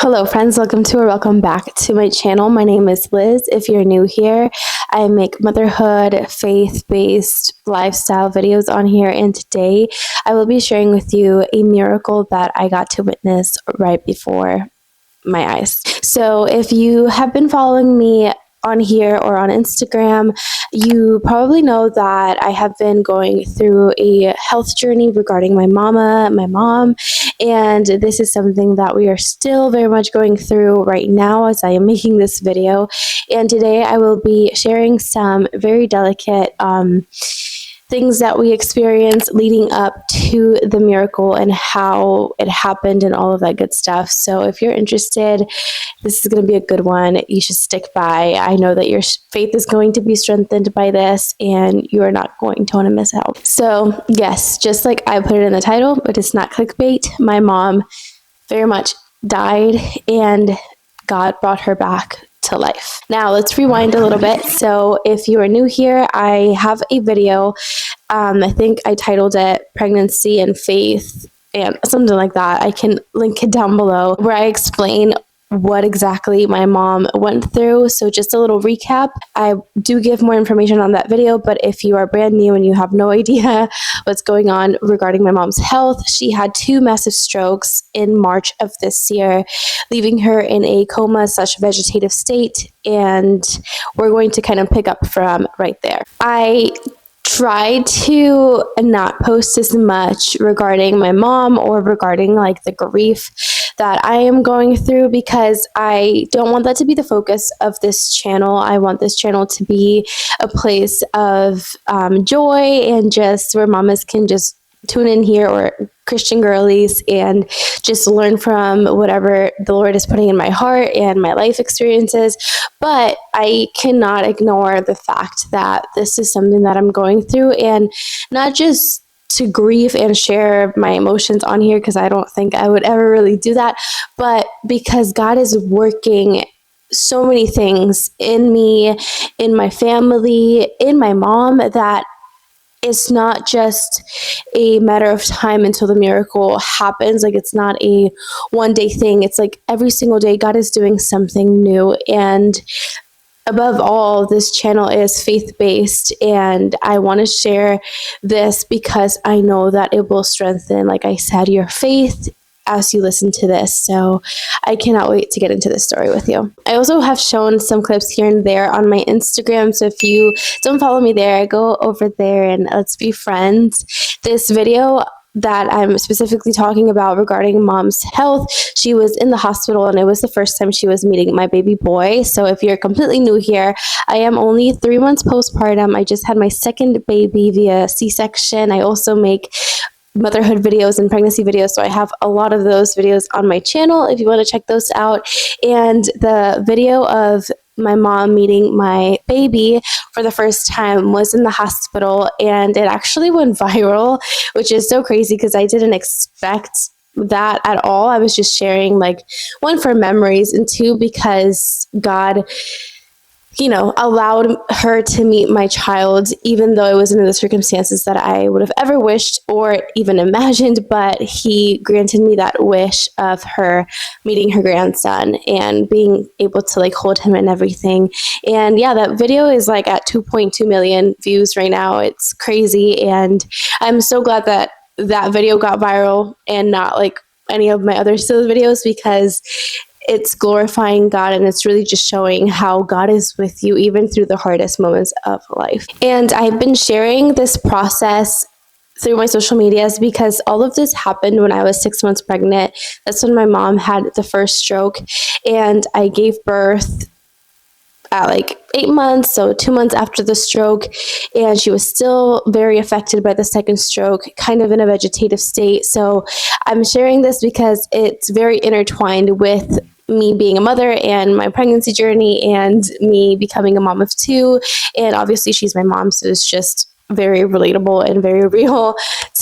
Hello friends, welcome to or welcome back to my channel. My name is Liz. If you're new here, I make motherhood, faith-based lifestyle videos on here, and today I will be sharing with you a miracle that I got to witness right before my eyes. So if you have been following me on here or on Instagram, you probably know that I have been going through a health journey regarding my mom, and this is something that we are still very much going through right now as I am making this video. And today I will be sharing some very delicate things that we experienced leading up to the miracle and how it happened and all of that good stuff. So if you're interested, this is going to be a good one. You should stick by. I know that your faith is going to be strengthened by this and you are not going to want to miss out. So yes, just like I put it in the title, but it's not clickbait. My mom very much died and God brought her back to life. Now let's rewind a little bit. So if you are new here, I have a video. I think I titled it Pregnancy and Faith and something like that. I can link it down below where I explain what exactly my mom went through. So just a little recap. I do give more information on that video, but if you are brand new and you have no idea what's going on regarding my mom's health, she had 2 massive strokes in March of this year, leaving her in a coma/vegetative state. And we're going to kind of pick up from right there. I tried to not post as much regarding my mom or regarding like the grief that I am going through because I don't want that to be the focus of this channel. I want this channel to be a place of joy and just where mamas can just tune in here, or Christian girlies, and just learn from whatever the Lord is putting in my heart and my life experiences. But I cannot ignore the fact that this is something that I'm going through, and not just to grieve and share my emotions on here because I don't think I would ever really do that, but because God is working so many things in me, in my family, in my mom, that it's not just a matter of time until the miracle happens. Like, it's not a one-day thing. It's like every single day God is doing something new. And above all, this channel is faith-based, and I want to share this because I know that it will strengthen, like I said, your faith as you listen to this. So I cannot wait to get into this story with you. I also have shown some clips here and there on my Instagram, so if you don't follow me there, go over there and let's be friends. This video that I'm specifically talking about regarding mom's health, she was in the hospital and it was the first time she was meeting my baby boy. So if you're completely new here, I am only 3 months postpartum. I just had my second baby via C-section. I also make motherhood videos and pregnancy videos, so I have a lot of those videos on my channel if you want to check those out. And the video of my mom meeting my baby for the first time was in the hospital, and it actually went viral, which is so crazy because I didn't expect that at all. I was just sharing, like, 1, for memories, and 2, because God, you know, allowed her to meet my child, even though it wasn't in the circumstances that I would have ever wished or even imagined, but he granted me that wish of her meeting her grandson and being able to like hold him and everything. And yeah, that video is like at 2.2 million views right now. It's crazy. And I'm so glad that that video got viral and not like any of my other silly videos, because it's glorifying God, and it's really just showing how God is with you even through the hardest moments of life. And I've been sharing this process through my social medias because all of this happened when I was 6 months pregnant. That's when my mom had the first stroke, and I gave birth at like 8 months, so 2 months after the stroke, and she was still very affected by the second stroke, kind of in a vegetative state. So I'm sharing this because it's very intertwined with me being a mother and my pregnancy journey and me becoming a mom of 2. And obviously she's my mom, so it's just very relatable and very real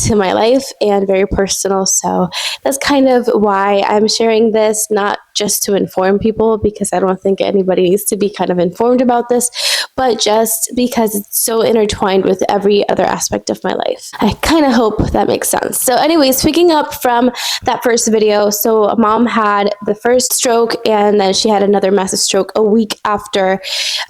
to my life and very personal. So that's kind of why I'm sharing this, not just to inform people, because I don't think anybody needs to be kind of informed about this, but just because it's so intertwined with every other aspect of my life. I kind of hope that makes sense. So anyways, picking up from that first video, so mom had the first stroke and then she had another massive stroke a week after,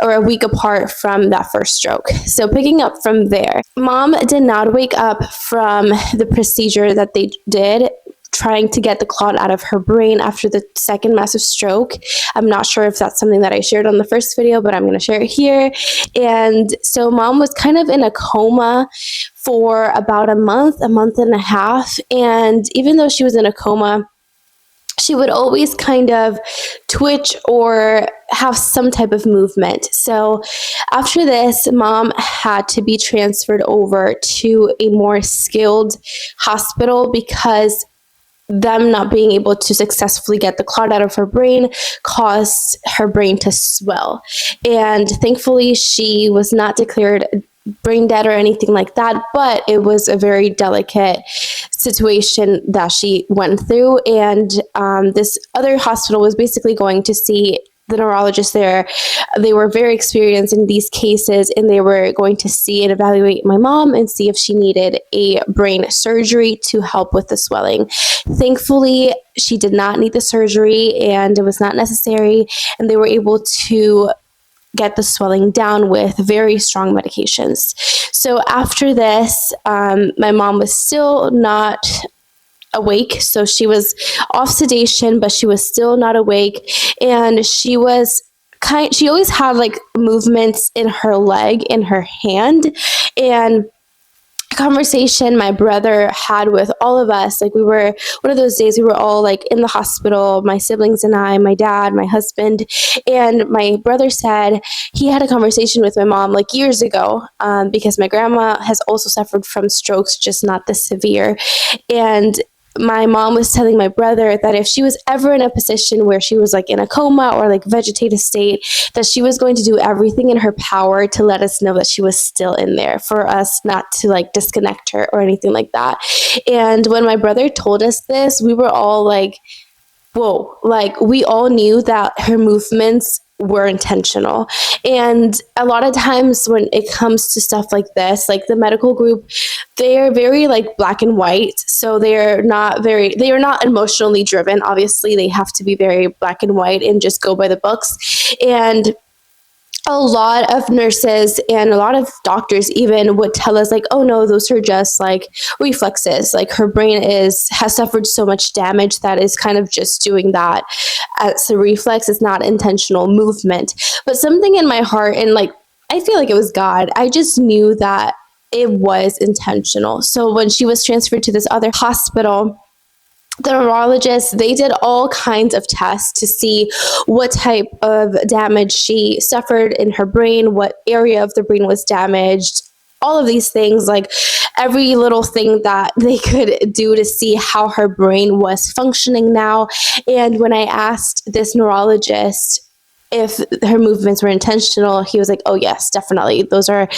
or a week apart from that first stroke. So picking up from there, mom did not wake up from the procedure that they did, trying to get the clot out of her brain after the second massive stroke. I'm not sure if that's something that I shared on the first video, but I'm going to share it here. And so mom was kind of in a coma for about a month and a half. And even though she was in a coma, she would always kind of twitch or have some type of movement. So after this, mom had to be transferred over to a more skilled hospital because them not being able to successfully get the clot out of her brain caused her brain to swell. And thankfully, she was not declared brain dead or anything like that, but it was a very delicate situation that she went through. And this other hospital was basically going to see the neurologist there. They were very experienced in these cases, and they were going to see and evaluate my mom and see if she needed a brain surgery to help with the swelling. Thankfully, she did not need the surgery and it was not necessary, and they were able to get the swelling down with very strong medications. So after this, my mom was still not awake. So she was off sedation, but she was still not awake. And she always had like movements in her leg, in her hand. And conversation my brother had with all of us, like we were one of those days we were all like in the hospital, my siblings and I, my dad, my husband, and my brother said he had a conversation with my mom like years ago, because my grandma has also suffered from strokes, just not this severe. And my mom was telling my brother that if she was ever in a position where she was like in a coma or like vegetative state, that she was going to do everything in her power to let us know that she was still in there, for us not to like disconnect her or anything like that. And when my brother told us this, we were all like, whoa, like we all knew that her movements were intentional. And a lot of times when it comes to stuff like this, like the medical group, they are very like black and white. So they are not emotionally driven. Obviously, they have to be very black and white and just go by the books. And a lot of nurses and a lot of doctors even would tell us like, oh no, those are just like reflexes. Like her brain has suffered so much damage that is kind of just doing that as a reflex. It's not intentional movement. But something in my heart, and like, I feel like it was God, I just knew that it was intentional. So when she was transferred to this other hospital, the neurologists, they did all kinds of tests to see what type of damage she suffered in her brain, what area of the brain was damaged, all of these things, like every little thing that they could do to see how her brain was functioning now. And when I asked this neurologist if her movements were intentional, he was like, oh yes, definitely. Those are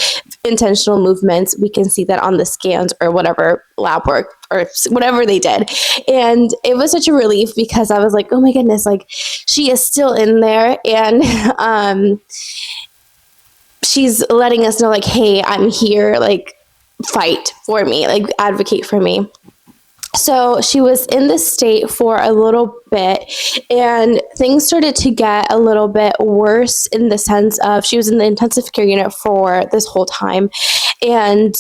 intentional movements. We can see that on the scans or whatever lab work or whatever they did. And it was such a relief because I was like, oh my goodness, like she is still in there. And she's letting us know like, hey, I'm here, like fight for me, like advocate for me. So she was in this state for a little bit, and things started to get a little bit worse in the sense of she was in the intensive care unit for this whole time. And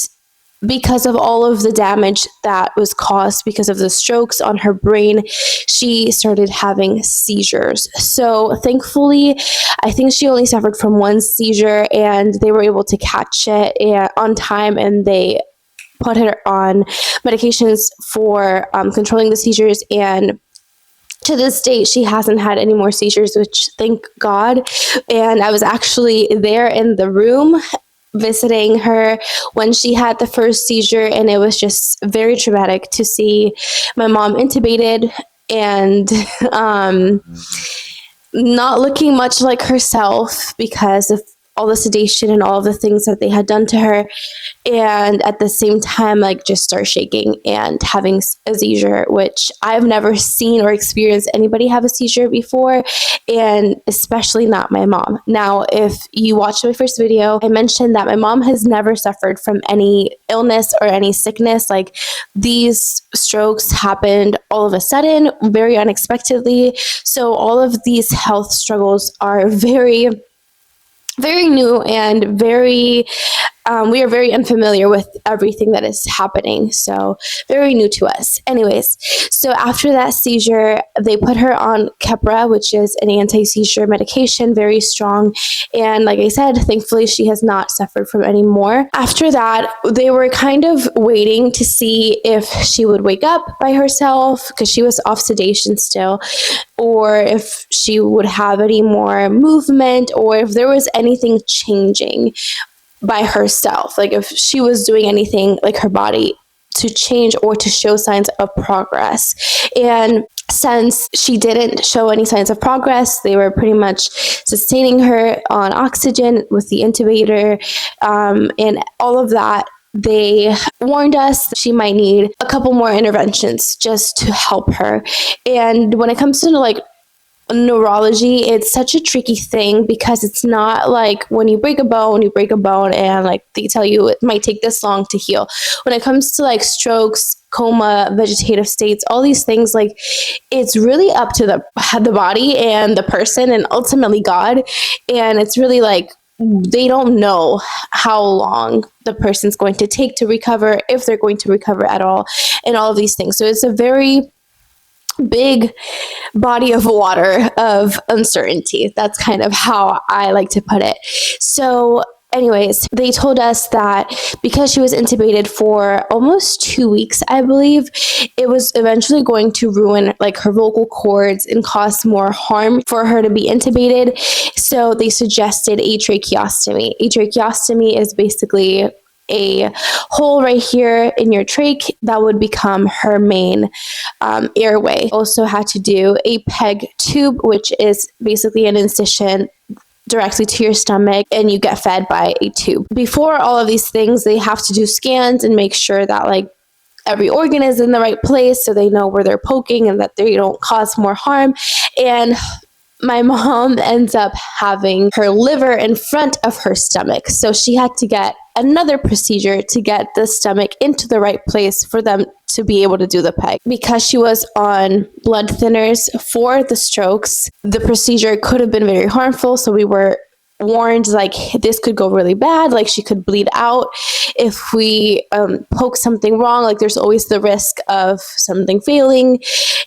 because of all of the damage that was caused because of the strokes on her brain, she started having seizures. So thankfully, I think she only suffered from one seizure, and they were able to catch it on time, and they put her on medications for controlling the seizures. And to this date, she hasn't had any more seizures, which thank God. And I was actually there in the room visiting her when she had the first seizure, and it was just very traumatic to see my mom intubated and not looking much like herself because of all the sedation and all of the things that they had done to her, and at the same time like just start shaking and having a seizure, which I've never seen or experienced anybody have a seizure before, and especially not my mom. Now, if you watched my first video, I mentioned that my mom has never suffered from any illness or any sickness. Like, these strokes happened all of a sudden, very unexpectedly. So all of these health struggles are very, very new and very we are very unfamiliar with everything that is happening, so very new to us. Anyways, so after that seizure, they put her on Keppra, which is an anti-seizure medication, very strong. And like I said, thankfully, she has not suffered from any more. After that, they were kind of waiting to see if she would wake up by herself, because she was off sedation still, or if she would have any more movement, or if there was anything changing by herself, like if she was doing anything, like her body to change or to show signs of progress. And since she didn't show any signs of progress, they were pretty much sustaining her on oxygen with the intubator, and all of that. They warned us she might need a couple more interventions just to help her. And when it comes to like neurology, it's such a tricky thing, because it's not like when you break a bone and like they tell you it might take this long to heal. When it comes to like strokes, coma, vegetative states, all these things, like it's really up to the body and the person and ultimately God. And it's really like they don't know how long the person's going to take to recover, if they're going to recover at all, and all of these things. So it's a very big body of water of uncertainty. That's kind of how I like to put it. So anyways, they told us that because she was intubated for almost 2 weeks, I believe, it was eventually going to ruin like her vocal cords and cause more harm for her to be intubated. So they suggested a tracheostomy. A tracheostomy is basically a hole right here in your trach that would become her main airway. Also had to do a PEG tube, which is basically an incision directly to your stomach, and you get fed by a tube. Before all of these things, they have to do scans and make sure that like every organ is in the right place, so they know where they're poking and that they don't cause more harm. And my mom ends up having her liver in front of her stomach, so she had to get another procedure to get the stomach into the right place for them to be able to do the PEG. Because she was on blood thinners for the strokes, the procedure could have been very harmful, so we were warned like this could go really bad, like she could bleed out if we poke something wrong. Like there's always the risk of something failing,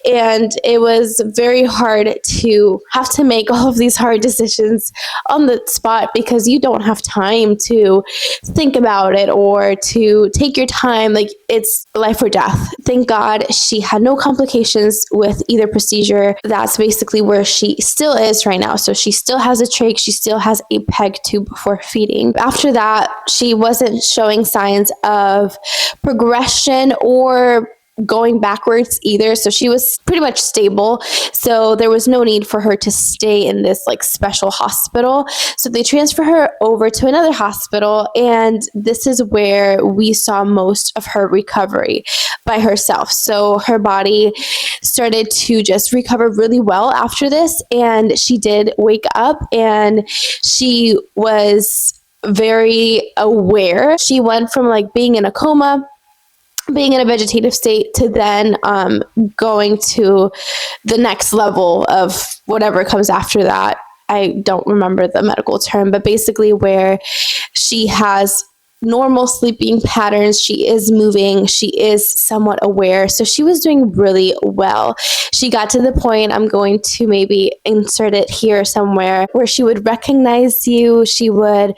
and it was very hard to have to make all of these hard decisions on the spot, because you don't have time to think about it or to take your time. Like it's life or death. Thank God she had no complications with either procedure. That's basically where she still is right now. So she still has a trach, she still has a PEG tube for feeding. After that, she wasn't showing signs of progression or going backwards either, so she was pretty much stable. So there was no need for her to stay in this like special hospital, so they transfer her over to another hospital, and this is where we saw most of her recovery by herself. So her body started to just recover really well after this, and she did wake up and she was very aware. She went from like being in a coma, being in a vegetative state, to then going to the next level of whatever comes after that. I don't remember the medical term, but basically where she has normal sleeping patterns, she is moving, she is somewhat aware. So she was doing really well. She got to the point, I'm going to maybe insert it here somewhere, where she would recognize you. She wouldn't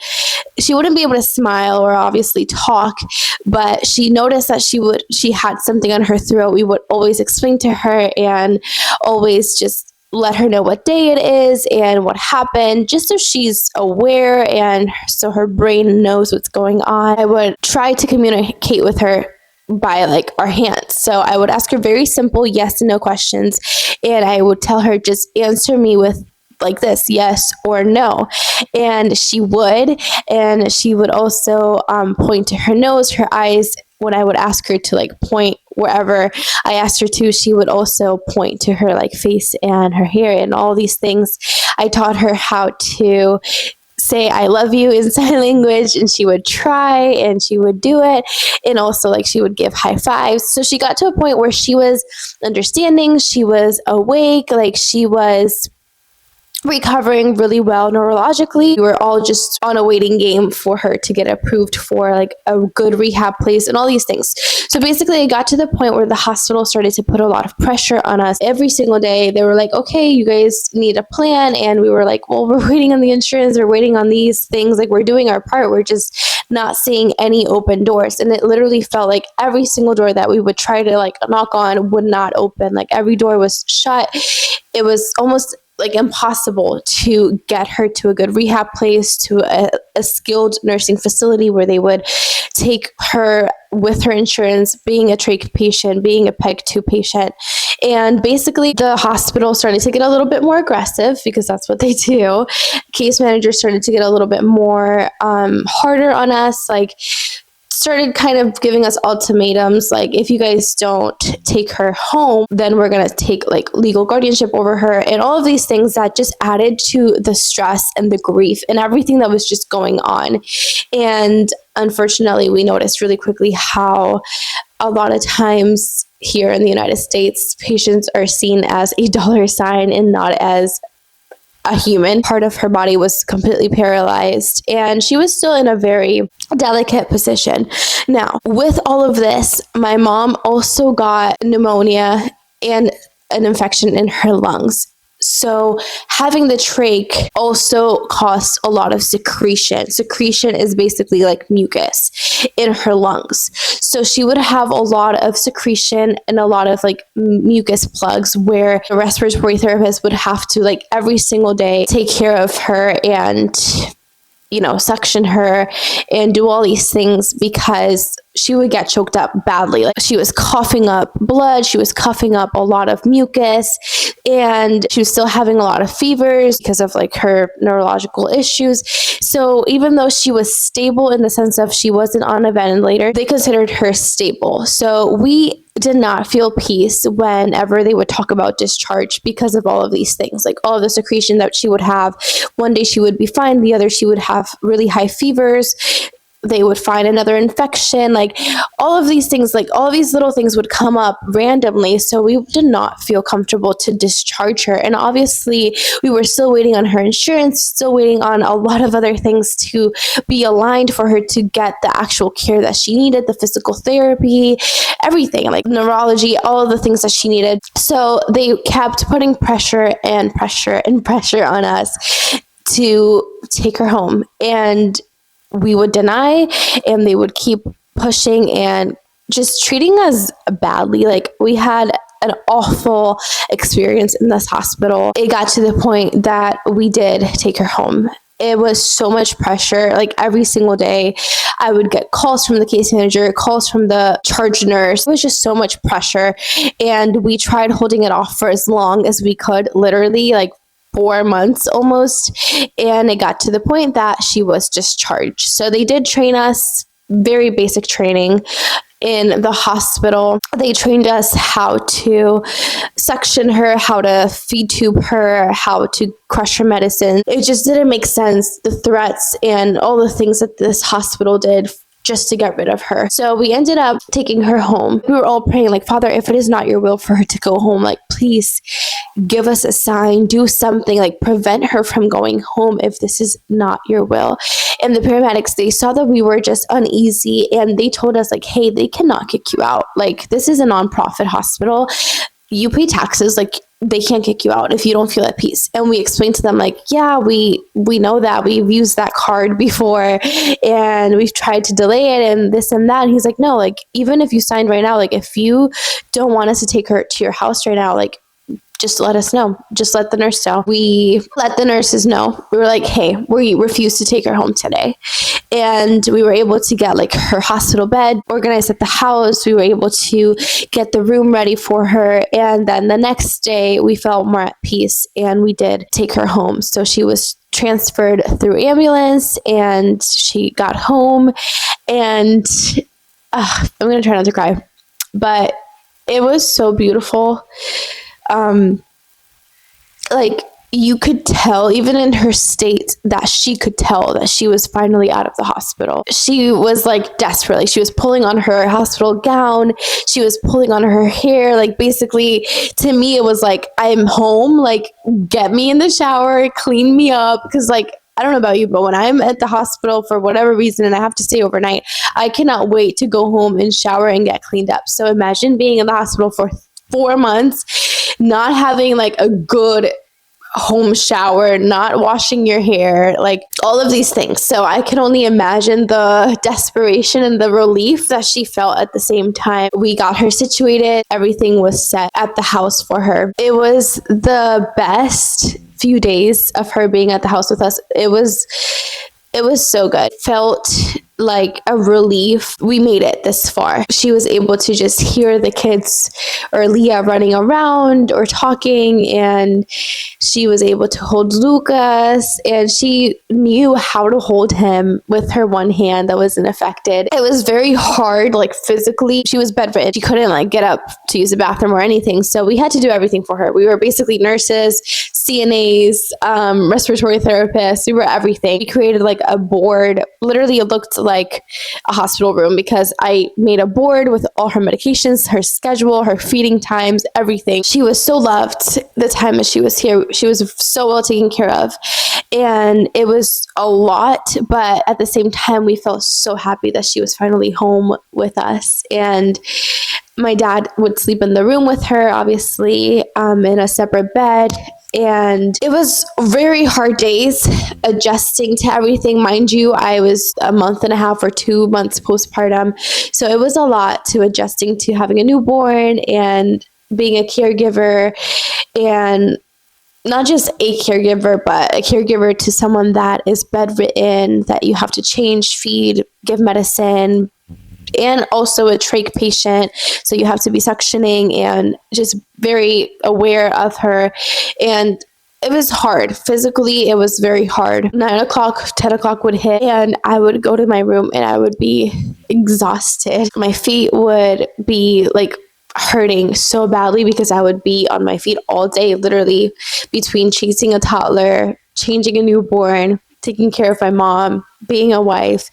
be able to smile or obviously talk, but she noticed that she had something on her throat. We would always explain to her and always just let her know what day it is and what happened, just so she's aware and so her brain knows what's going on. I would try to communicate with her by like our hands. So I would ask her very simple yes and no questions, and I would tell her just answer me with like this, yes or no? And she would. And she would also point to her nose, her eyes. When I would ask her to like point wherever I asked her to, she would also point to her like face and her hair and all these things. I taught her how to say I love you in sign language, and she would try and she would do it. And also like she would give high fives. So she got to a point where she was understanding, she was awake, like she was recovering really well neurologically. We were all just on a waiting game for her to get approved for like a good rehab place and all these things. So basically it got to the point where the hospital started to put a lot of pressure on us every single day. They were like, okay, you guys need a plan. And we were like, well, we're waiting on the insurance, we're waiting on these things, like we're doing our part, we're just not seeing any open doors. And it literally felt like every single door that we would try to like knock on would not open. Like every door was shut. It was almost like impossible to get her to a good rehab place, to a skilled nursing facility where they would take her with her insurance, being a trach patient, being a PEG 2 patient. And basically the hospital started to get a little bit more aggressive, because that's what they do. Case managers started to get a little bit more harder on us, like started kind of giving us ultimatums, like if you guys don't take her home, then we're going to take like legal guardianship over her, and all of these things that just added to the stress and the grief and everything that was just going on. And unfortunately, we noticed really quickly how a lot of times here in the United States, patients are seen as a dollar sign and not as a human. Part of her body was completely paralyzed, and she was still in a very delicate position. Now, with all of this, my mom also got pneumonia and an infection in her lungs. So having the trach also caused a lot of secretion. Secretion is basically like mucus in her lungs. So she would have a lot of secretion and a lot of like mucus plugs, where the respiratory therapist would have to like every single day take care of her and, you know, suction her and do all these things, because she would get choked up badly. Like she was coughing up blood, she was coughing up a lot of mucus, and she was still having a lot of fevers because of like her neurological issues. So even though she was stable in the sense of she wasn't on a ventilator, they considered her stable. So we did not feel peace whenever they would talk about discharge, because of all of these things, like all of the secretion that she would have. One day she would be fine, the other she would have really high fevers. They would find another infection, like all of these things, like all of these little things would come up randomly. So we did not feel comfortable to discharge her. And obviously we were still waiting on her insurance, still waiting on a lot of other things to be aligned for her to get the actual care that she needed, the physical therapy, everything, like neurology, all of the things that she needed. So they kept putting pressure and pressure and pressure on us to take her home. And we would deny, and they would keep pushing and just treating us badly. Like we had an awful experience in this hospital. It got to the point that we did take her home. It was so much pressure. Like every single day I would get calls from the case manager, calls from the charge nurse. It was just so much pressure. And we tried holding it off for as long as we could, literally like 4 months almost. And it got to the point that she was discharged. So they did train us, very basic training in the hospital. They trained us how to suction her, how to feed tube her, how to crush her medicine. It just didn't make sense, the threats and all the things that this hospital did just to get rid of her. So we ended up taking her home. We were all praying like, Father, if it is not your will for her to go home, like please give us a sign, do something, like prevent her from going home if this is not your will. And the paramedics, they saw that we were just uneasy, and they told us like, hey, they cannot kick you out. Like this is a nonprofit hospital. You pay taxes, like they can't kick you out if you don't feel at peace. And we explained to them like, yeah, we know that, we've used that card before and we've tried to delay it and this and that. And he's like, no, like even if you signed right now, like if you don't want us to take her to your house right now, like just let us know. Just let the nurse know. We let the nurses know. We were like, hey, we refuse to take her home today. And we were able to get like her hospital bed organized at the house. We were able to get the room ready for her. And then the next day we felt more at peace and we did take her home. So she was transferred through ambulance and she got home. And I'm going to try not to cry, but it was so beautiful. Like you could tell, even in her state, that she could tell that she was finally out of the hospital. She was like desperate. Like she was pulling on her hospital gown. She was pulling on her hair. Like basically to me, it was like, I'm home. Like get me in the shower, clean me up. Cause like, I don't know about you, but when I'm at the hospital for whatever reason and I have to stay overnight, I cannot wait to go home and shower and get cleaned up. So imagine being in the hospital for 4 months, not having like a good home shower, not washing your hair, like all of these things. So I can only imagine the desperation and the relief that she felt at the same time. We got her situated. Everything was set at the house for her. It was the best few days of her being at the house with us. It was so good. Felt like a relief. We made it this far. She was able to just hear the kids or Leah running around or talking, and she was able to hold Lucas, and she knew how to hold him with her one hand that wasn't affected. It was very hard, like physically. She was bedridden. She couldn't like get up to use the bathroom or anything. So we had to do everything for her. We were basically nurses, CNAs, respiratory therapists. We were everything. We created like a board. Literally, it looked like a hospital room because I made a board with all her medications, her schedule, her feeding times, everything. She was so loved the time that she was here. She was so well taken care of. And it was a lot, but at the same time, we felt so happy that she was finally home with us. And my dad would sleep in the room with her, obviously, in a separate bed. And it was very hard days adjusting to everything. Mind you, I was a month and a half or 2 months postpartum. So it was a lot to adjusting to having a newborn and being a caregiver, and not just a caregiver, but a caregiver to someone that is bedridden, that you have to change, feed, give medicine, and also a trach patient. So you have to be suctioning and just very aware of her. And it was hard. Physically, it was very hard. 9 o'clock, 10 o'clock would hit and I would go to my room and I would be exhausted. My feet would be like hurting so badly because I would be on my feet all day, literally between chasing a toddler, changing a newborn, taking care of my mom, being a wife,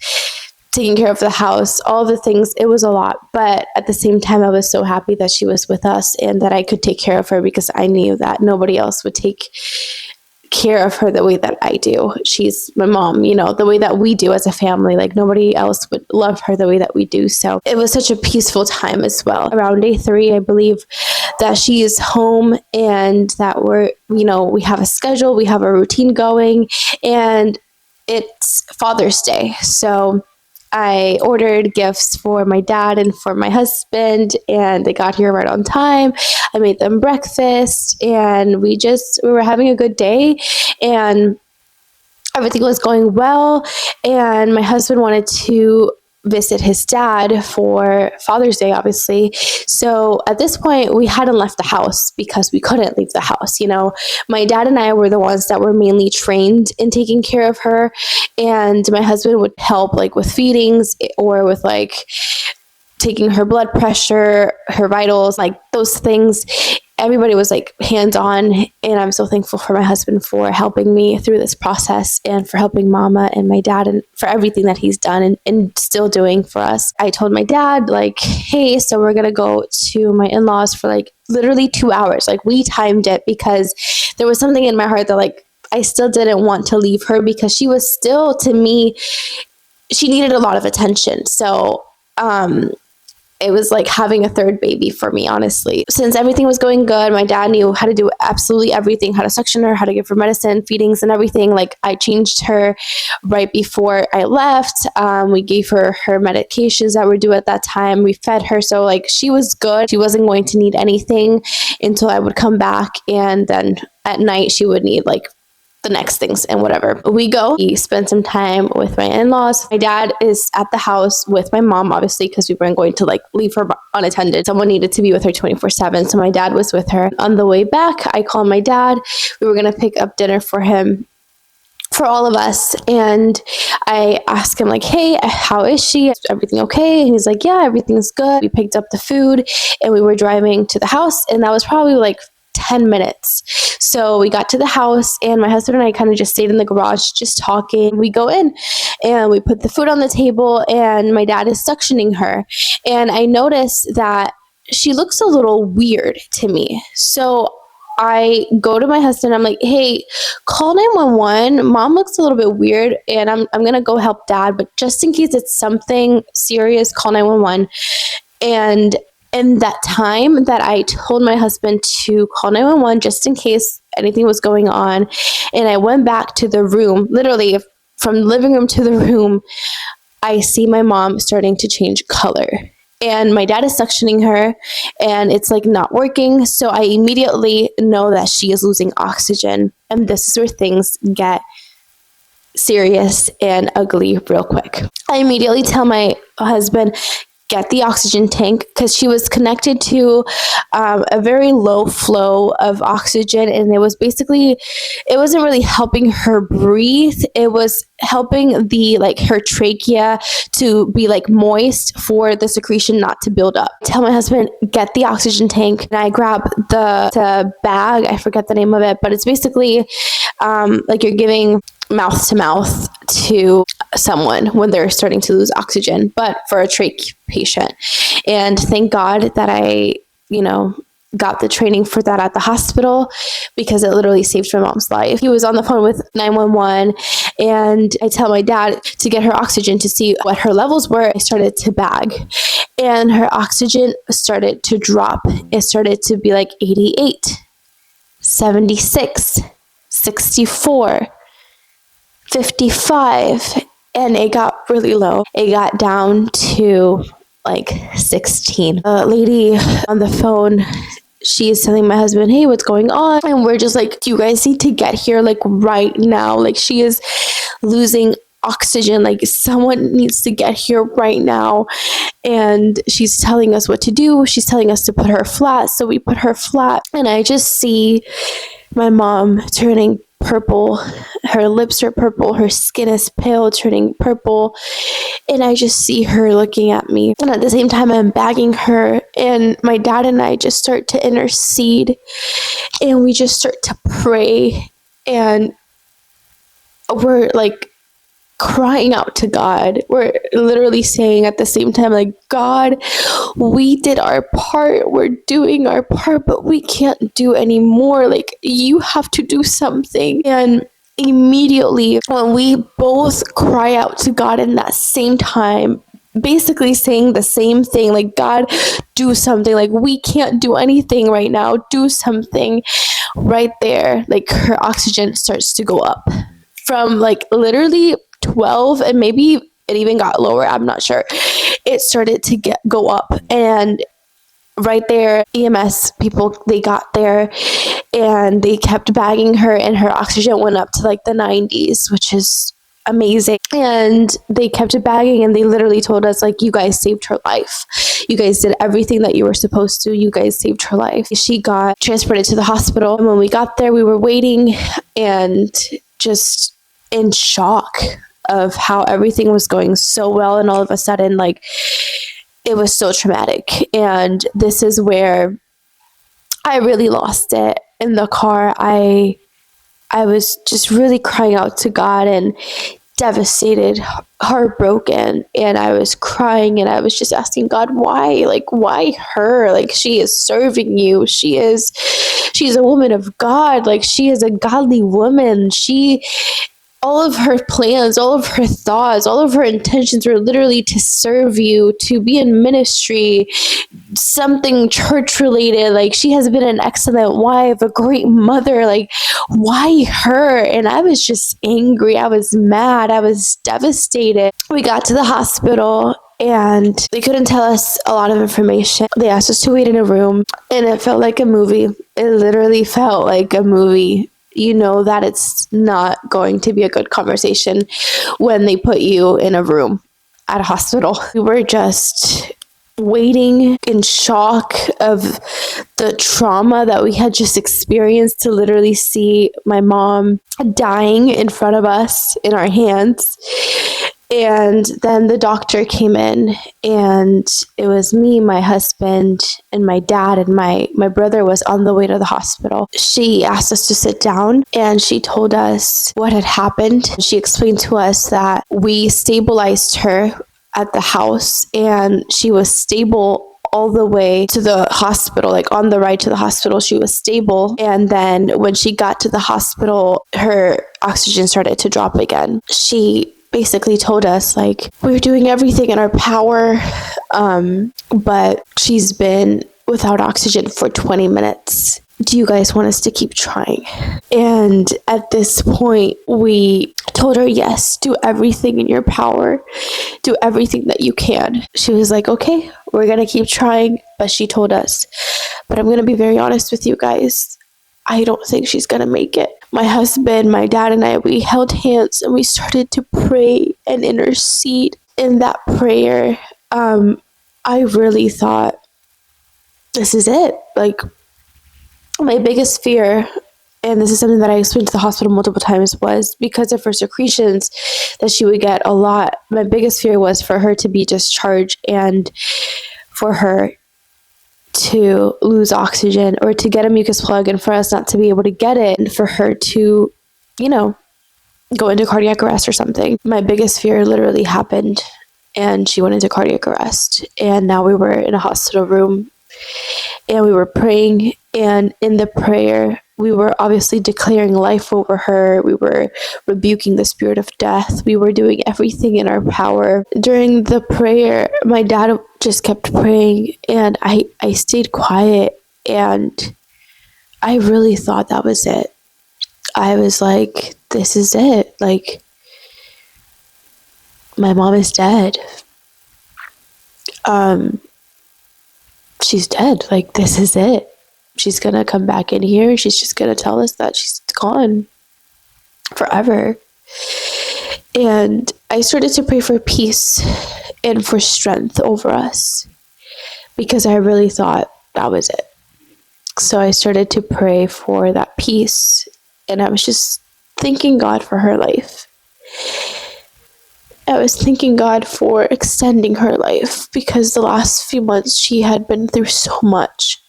taking care of the house, all the things. It was a lot. But at the same time, I was so happy that she was with us and that I could take care of her because I knew that nobody else would take care of her the way that I do. She's my mom, you know, the way that we do as a family. Like nobody else would love her the way that we do. So it was such a peaceful time as well. Around day 3, I believe that she is home and that we're, you know, we have a schedule, we have a routine going, and it's Father's Day. So I ordered gifts for my dad and for my husband, and they got here right on time. I made them breakfast, and we were having a good day, and everything was going well. And my husband wanted to visit his dad for Father's Day, obviously. So at this point, we hadn't left the house because we couldn't leave the house. You know, my dad and I were the ones that were mainly trained in taking care of her. And my husband would help like with feedings or with like taking her blood pressure, her vitals, like those things. Everybody was like hands-on, and I'm so thankful for my husband for helping me through this process and for helping mama and my dad and for everything that he's done and still doing for us. I told my dad like, hey, so we're going to go to my in-laws for like literally 2 hours. Like we timed it because there was something in my heart that like, I still didn't want to leave her because she was still, to me, she needed a lot of attention. So, it was like having a third baby for me, honestly. Since everything was going good, my dad knew how to do absolutely everything, how to suction her, how to give her medicine, feedings and everything. Like, I changed her right before I left. We gave her medications that were due at that time. We fed her. So like, she was good. She wasn't going to need anything until I would come back. And then at night she would need like the next things and whatever. We spend some time with my in-laws. My dad is at the house with my mom, obviously, because we weren't going to like leave her unattended. Someone needed to be with her 24/7. So my dad was with her. On the way back, I called my dad. We were going to pick up dinner for him, for all of us. And I asked him like, hey, how is she? Is everything okay? And he's like, yeah, everything's good. We picked up the food and we were driving to the house. And that was probably like 10 minutes. So we got to the house and my husband and I kind of just stayed in the garage, just talking. We go in and we put the food on the table and my dad is suctioning her. And I noticed that she looks a little weird to me. So I go to my husband. I'm like, hey, call 911. Mom looks a little bit weird and I'm going to go help dad. But just in case it's something serious, call 911. And in that time that I told my husband to call 911 just in case anything was going on, and I went back to the room, literally from the living room to the room, I see my mom starting to change color. And my dad is suctioning her and it's like not working. So I immediately know that she is losing oxygen. And this is where things get serious and ugly real quick. I immediately tell my husband, get the oxygen tank, because she was connected to a very low flow of oxygen, and it wasn't really helping her breathe. It was helping her trachea to be like moist for the secretion not to build up. Tell my husband, get the oxygen tank, and I grab the bag. I forget the name of it, but it's basically like you're giving mouth to mouth to someone when they're starting to lose oxygen, but for a trach patient. And thank God that I, got the training for that at the hospital, because it literally saved my mom's life. He was on the phone with 911 and I tell my dad to get her oxygen to see what her levels were. I started to bag and her oxygen started to drop. It started to be like 88, 76, 64, 55, and it got really low. It got down to like 16. A lady on the phone, she is telling my husband, hey, what's going on? And we're just like, you guys need to get here like right now. Like, she is losing oxygen. Like, someone needs to get here right now. And she's telling us what to do. She's telling us to put her flat. So we put her flat and I just see my mom turning purple. Her lips are purple. Her skin is pale, turning purple. And I just see her looking at me. And at the same time, I'm bagging her. And my dad and I just start to intercede. And we just start to pray. And we're like crying out to God. We're literally saying at the same time, like, God, we did our part. We're doing our part, but we can't do any more. Like, you have to do something. And immediately when we both cry out to God in that same time, basically saying the same thing, like, God, do something. Like, we can't do anything right now. Do something. Right there, like, her oxygen starts to go up from like literally 12, and maybe it even got lower, I'm not sure. It started to go up, and right there, EMS people, they got there and they kept bagging her, and her oxygen went up to like the 90s, which is amazing. And they kept it bagging, and they literally told us, like, you guys saved her life. You guys did everything that you were supposed to. You guys saved her life. She got transported to the hospital, and when we got there, we were waiting and just in shock of how everything was going so well, and all of a sudden, like, it was so traumatic. And this is where I really lost it. In the car, I was just really crying out to God and devastated, heartbroken, and I was crying, and I was just asking God, why? Like, why her? Like, she is serving you. She's a woman of God. Like, she is a godly woman. all of her plans, all of her thoughts, all of her intentions were literally to serve you, to be in ministry, something church related. Like, she has been an excellent wife, a great mother. Like, why her? And I was just angry. I was mad. I was devastated. We got to the hospital and they couldn't tell us a lot of information. They asked us to wait in a room, and it felt like a movie. It literally felt like a movie. You know that it's not going to be a good conversation when they put you in a room at a hospital. We were just waiting in shock of the trauma that we had just experienced, to literally see my mom dying in front of us in our hands. And then the doctor came in, and it was me, my husband, and my dad, and my brother was on the way to the hospital. She asked us to sit down, and she told us what had happened. She explained to us that we stabilized her at the house, and she was stable all the way to the hospital. Like, on the ride to the hospital, she was stable. And then when she got to the hospital, her oxygen started to drop again. She basically told us, like, we're doing everything in our power, but she's been without oxygen for 20 minutes. Do you guys want us to keep trying? And at this point, we told her, yes, do everything in your power. Do everything that you can. She was like, okay, we're going to keep trying. But she told us, but I'm going to be very honest with you guys. I don't think she's going to make it. My husband, my dad, and I, we held hands and we started to pray and intercede. In that prayer, I really thought, this is it. Like, my biggest fear, and this is something that I explained to the hospital multiple times, was because of her secretions that she would get a lot. My biggest fear was for her to be discharged and for her to lose oxygen, or to get a mucus plug and for us not to be able to get it, and for her to, go into cardiac arrest or something. My biggest fear literally happened, and she went into cardiac arrest. And now we were in a hospital room, and we were praying, and in the prayer, we were obviously declaring life over her. We were rebuking the spirit of death. We were doing everything in our power. During the prayer, my dad just kept praying, and I stayed quiet, and I really thought that was it. I was like, this is it. Like, my mom is dead. She's dead. Like, this is it. She's gonna come back in here. She's just gonna tell us that she's gone forever. And I started to pray for peace and for strength over us, because I really thought that was it. So I started to pray for that peace, and I was just thanking God for her life. I was thanking God for extending her life, because the last few months she had been through so much.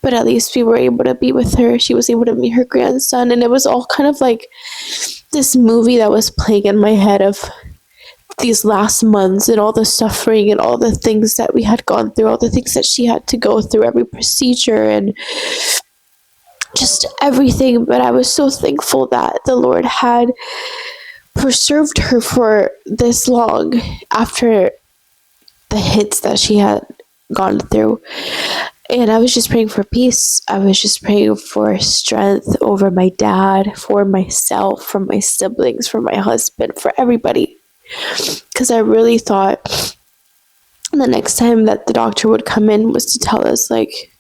But at least we were able to be with her. She was able to meet her grandson, and it was all kind of like this movie that was playing in my head of these last months and all the suffering and all the things that we had gone through, all the things that she had to go through, every procedure and just everything. But I was so thankful that the Lord had preserved her for this long after the hits that she had gone through. And I was just praying for peace. I was just praying for strength over my dad, for myself, for my siblings, for my husband, for everybody. Because I really thought the next time that the doctor would come in was to tell us, like,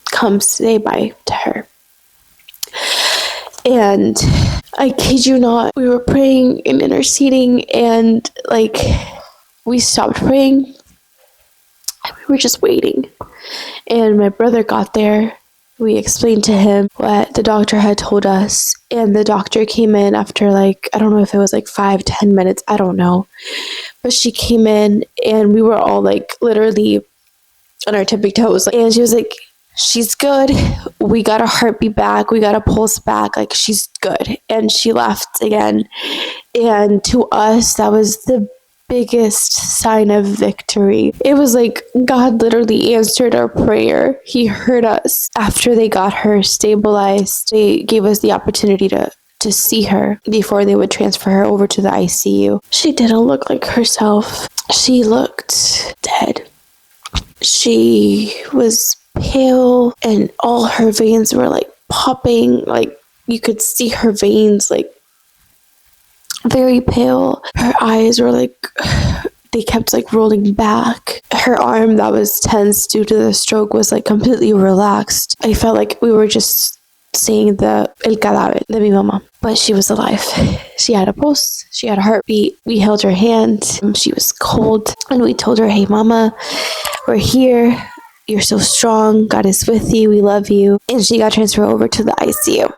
come say bye to her. And I kid you not, we were praying and interceding, and like, we stopped praying. We were just waiting. And my brother got there. We explained to him what the doctor had told us. And the doctor came in after, like, I don't know if it was like 5-10 minutes. I don't know. But she came in, and we were all like literally on our tippy toes. And she was like, she's good. We got a heartbeat back. We got a pulse back. Like, she's good. And she left again. And to us, that was the biggest sign of victory. It was like God literally answered our prayer. He heard us. After they got her stabilized, they gave us the opportunity to to see her before they would transfer her over to the ICU. She didn't look like herself. She looked dead. She was pale and all her veins were like popping, like you could see her veins, like very pale. Her eyes were like, they kept like rolling back. Her arm that was tense due to the stroke was like completely relaxed. I felt like we were just seeing el cadáver de mi mamá, but she was alive. She had a pulse, she had a heartbeat. We held her hand. She was cold, and we told her, "Hey mama, we're here. You're so strong. God is with you. We love you." And she got transferred over to the ICU.